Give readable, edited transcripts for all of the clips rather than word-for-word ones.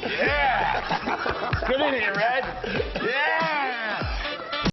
Yeah! Get in here, Red! Yeah!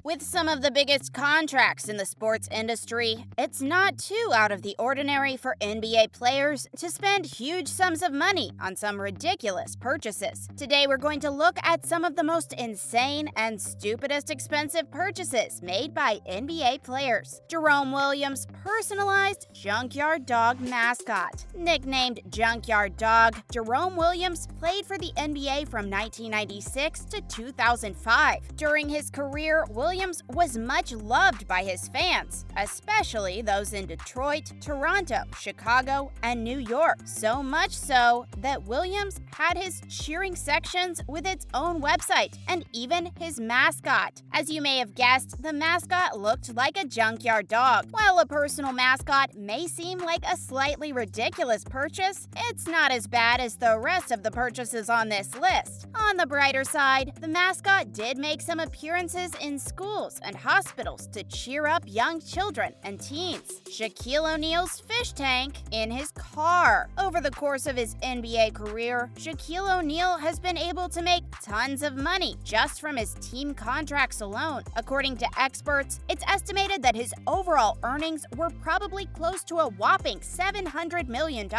With some of the biggest contracts in the sports industry, it's not too out of the ordinary for NBA players to spend huge sums of money on some ridiculous purchases. Today, we're going to look at some of the most insane and stupidest expensive purchases made by NBA players. Jerome Williams' personalized Junkyard Dog mascot. Nicknamed Junkyard Dog, Jerome Williams played for the NBA from 1996 to 2005. During his career, Williams was much loved by his fans, especially those in Detroit, Toronto, Chicago, and New York. So much so that Williams had his cheering sections with its own website and even his mascot. As you may have guessed, the mascot looked like a junkyard dog. While a personal mascot may seem like a slightly ridiculous purchase, it's not as bad as the rest of the purchases on this list. On the brighter side, the mascot did make some appearances in schools and hospitals to cheer up young children and teens. Shaquille O'Neal's fish tank in his car. Over the course of his NBA career, Shaquille O'Neal has been able to make tons of money just from his team contracts alone. According to experts, it's estimated that his overall earnings were probably close to a whopping $700 million.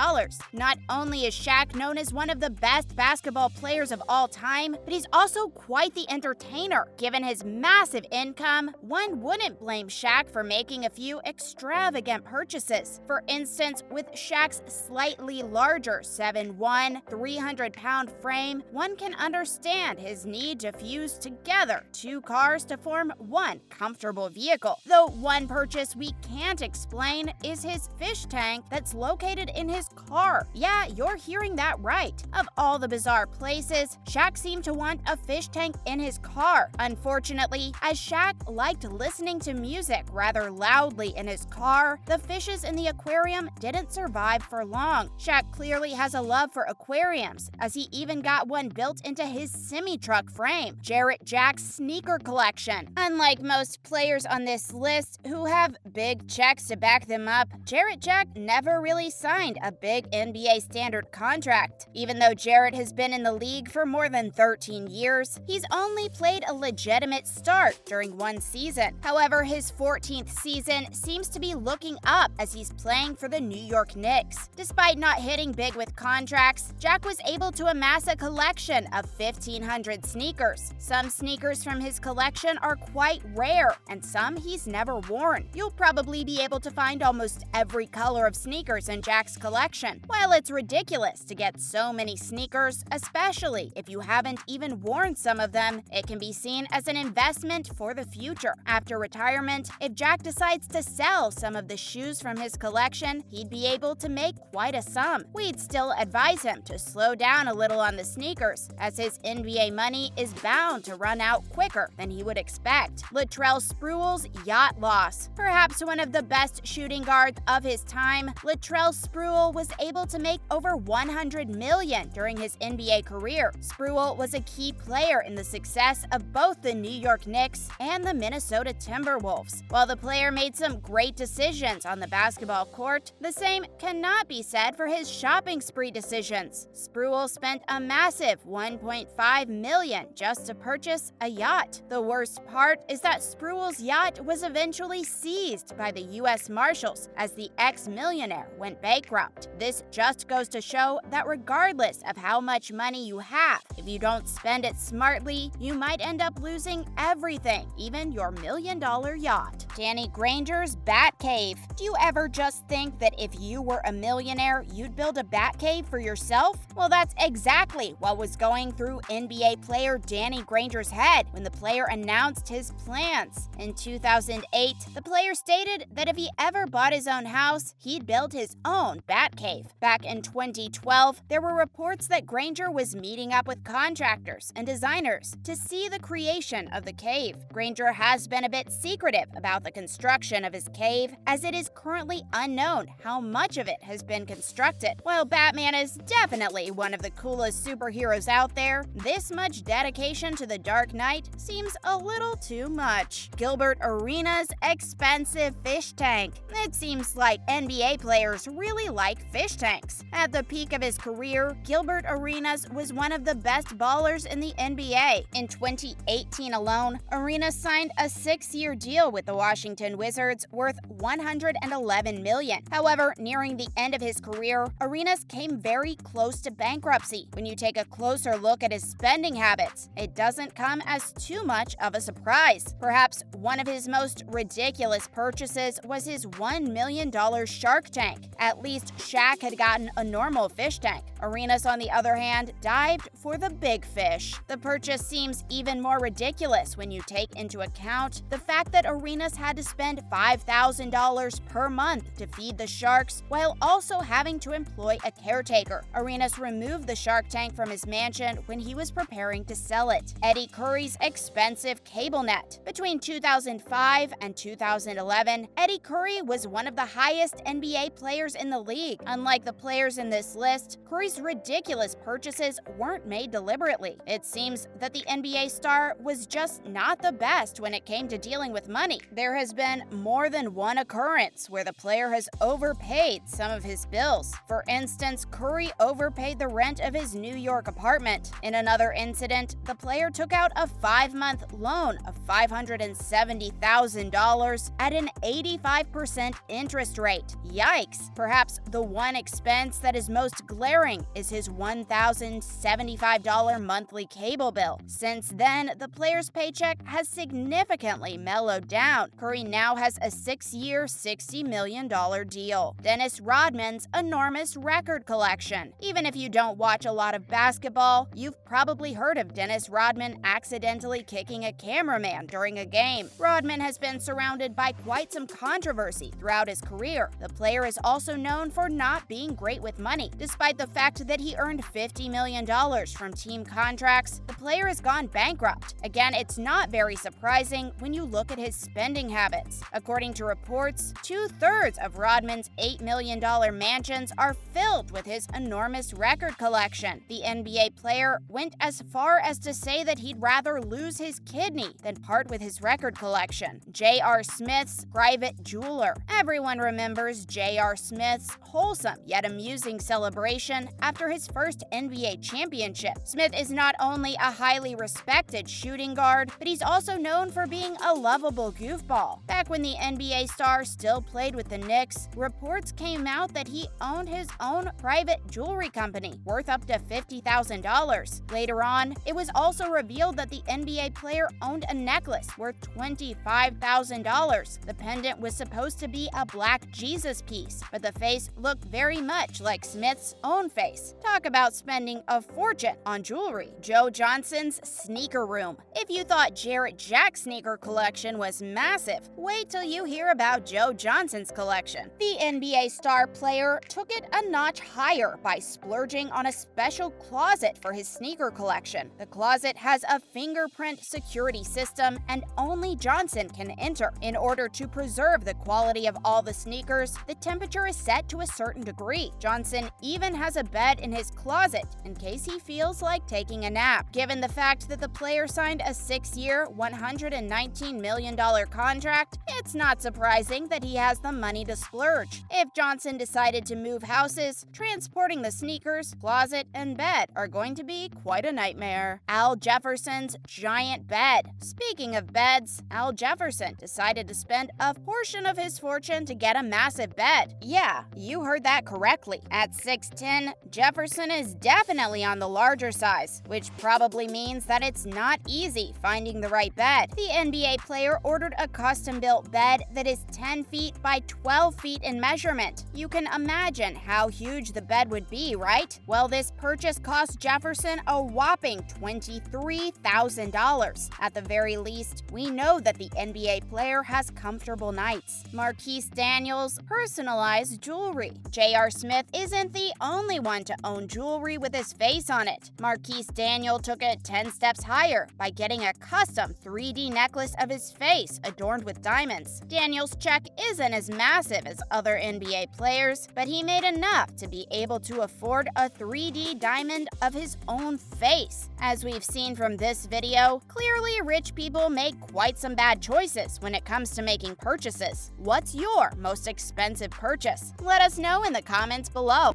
Not only is Shaq known as one of the best basketball players of all time, but he's also quite the entertainer. Given his massive income, one wouldn't blame Shaq for making a few extravagant purchases. For instance, with Shaq's slightly larger 7'1", 300-pound frame, one can understand his need to fuse together two cars to form one comfortable vehicle. Though one purchase we can't explain is his fish tank that's located in his car. Yeah, you're hearing that right. Of all the bizarre places, Shaq seemed to want a fish tank in his car. Unfortunately, as Shaq liked listening to music rather loudly in his car, the fishes in the aquarium didn't survive for long. Shaq clearly has a love for aquariums, as he even got one built into his semi-truck frame. Jarrett Jack's sneaker collection. Unlike most players on this list who have big checks to back them up, Jarrett Jack never really signed a big NBA standard contract. Even though Jarrett has been in the league for more than 13 years, he's only played a legitimate start during one season. However, his 14th season seems to be looking up as he's playing for the New York Knicks. Despite not hitting big with contracts, Jack was able to amass a collection of 1,500 sneakers. Some sneakers from his collection are quite rare, and some he's never worn. You'll probably be able to find almost every color of sneakers in Jack's collection. While it's ridiculous to get so many sneakers, especially if you haven't even worn some of them, it can be seen as an investment for the future. After retirement, if Jack decides to sell some of the shoes from his collection, he'd be able to make quite a sum. We'd still advise him to slow down a little on the sneakers, as his NBA money is bound to run out quicker than he would expect. Latrell Sprewell's yacht loss. Perhaps one of the best shooting guards of his time, Latrell Sprewell was able to make over $100 million during his NBA career. Sprewell was a key player in the success of both the New York Knicks and the Minnesota Timberwolves. While the player made some great decisions on the basketball court, the same cannot be said for his shopping spree decisions. Sprewell spent a massive $1.5 million just to purchase a yacht. The worst part is that Sprewell's yacht was eventually seized by the U.S. Marshals as the ex-millionaire went bankrupt. This just goes to show that regardless of how much money you have, if you don't spend it smartly, you might end up losing everything, even your million-dollar yacht. Danny Granger's Bat Cave. Do you ever just think that if you were a millionaire, you'd build a bat cave for yourself? Well, that's exactly what was going through NBA player Danny Granger's head when the player announced his plans. In 2008, the player stated that if he ever bought his own house, he'd build his own bat cave. Back in 2012, there were reports that Granger was meeting up with contractors and designers to see the creation of the cave. Granger has been a bit secretive about the construction of his cave, as it is currently unknown how much of it has been constructed. While Batman is definitely one of the coolest superheroes out there, this much dedication to the Dark Knight seems a little too much. Gilbert Arenas' expensive fish tank. It seems like NBA players really like fish tanks. At the peak of his career, Gilbert Arenas was one of the best ballers in the NBA. In 2018 alone, Arenas signed a 6-year deal with the Washington Wizards worth $111 million. However, nearing the end of his career, Arenas came very close to bankruptcy. When you take a closer look at his spending habits, it doesn't come as too much of a surprise. Perhaps one of his most ridiculous purchases was his $1 million shark tank. At least Shaq had gotten a normal fish tank. Arenas, on the other hand, dived for the big fish. The purchase seems even more ridiculous when you take into account the fact that Arenas had to spend $5,000 per month to feed the sharks while also having to employ a caretaker. Arenas removed the shark tank from his mansion when he was preparing to sell it. Eddie Curry's expensive cable net. Between 2005 and 2011, Eddie Curry was one of the highest NBA players in the league. Unlike the players in this list, Curry's ridiculous purchases weren't made deliberately. It seems that the NBA star was just not the best when it came to dealing with money. There has been more than one occurrence where the player has overpaid some of his bills. For instance, Curry overpaid the rent of his New York apartment. In another incident, the player took out a 5-month loan of $570,000 at an 85% interest rate. Yikes! Perhaps the one expense that is most glaring is his $1,075 monthly cable bill. Since then, the player's paycheck has significantly mellowed down. Curry now has a 6-year, $60 million deal. Dennis Rodman's enormous record collection. Even if you don't watch a lot of basketball, you've probably heard of Dennis Rodman accidentally kicking a cameraman during a game. Rodman has been surrounded by quite some controversy throughout his career. The player is also known for not being great with money. Despite the fact that he earned $50 million from team contracts, the player has gone bankrupt. Again, it's not very surprising when you look at his spending habits. According to reports, 2/3 of Rodman's $8 million mansions are filled with his enormous record collection. The NBA player went as far as to say that he'd rather lose his kidney than part with his record collection. J.R. Smith's private jeweler. Everyone remembers J.R. Smith's wholesome yet amusing celebration after his first NBA championship. Smith is not only a highly respected shooting guard, but he's also known for being a lovable goofball. Back when the NBA star still played with the Knicks, reports came out that he owned his own private jewelry company worth up to $50,000. Later on, it was also revealed that the NBA player owned a necklace worth $25,000. The pendant was supposed to be a black Jesus piece, but the face looked very much like Smith's own face. Talk about spending a fortune on jewelry. Joe Johnson's sneaker room. If you thought Jarrett Jack's sneaker collection was massive, wait till you hear about Joe Johnson's collection. The NBA star player took it a notch higher by splurging on a special closet for his sneaker collection. The closet has a fingerprint security system and only Johnson can enter. In order to preserve the quality of all the sneakers, the temperature is set to a certain degree. Johnson even has a bed in his closet in case he feels like taking a nap. Given the fact that the player signed a 6-year, $119 million contract, it's not surprising that he has the money to splurge. If Johnson decided to move houses, transporting the sneakers, closet, and bed are going to be quite a nightmare. Al Jefferson's giant bed. Speaking of beds, Al Jefferson decided to spend a portion of his fortune to get a massive bed. Yeah, you heard that correctly. At 6'10", Jefferson is definitely on the larger size, which probably means that it's not easy finding the right bed. The NBA player ordered a custom-built bed that is 10 feet by 12 feet in measurement. You can imagine how huge the bed would be, right? Well, this purchase cost Jefferson a whopping $23,000. At the very least, we know that the NBA player has comfortable nights. Marquise Daniels' personalized jewelry. J.R. Smith isn't the only one everyone to own jewelry with his face on it. Marquise Daniel took it 10 steps higher by getting a custom 3D necklace of his face adorned with diamonds. Daniel's check isn't as massive as other NBA players, but he made enough to be able to afford a 3D diamond of his own face. As we've seen from this video, clearly rich people make quite some bad choices when it comes to making purchases. What's your most expensive purchase? Let us know in the comments below.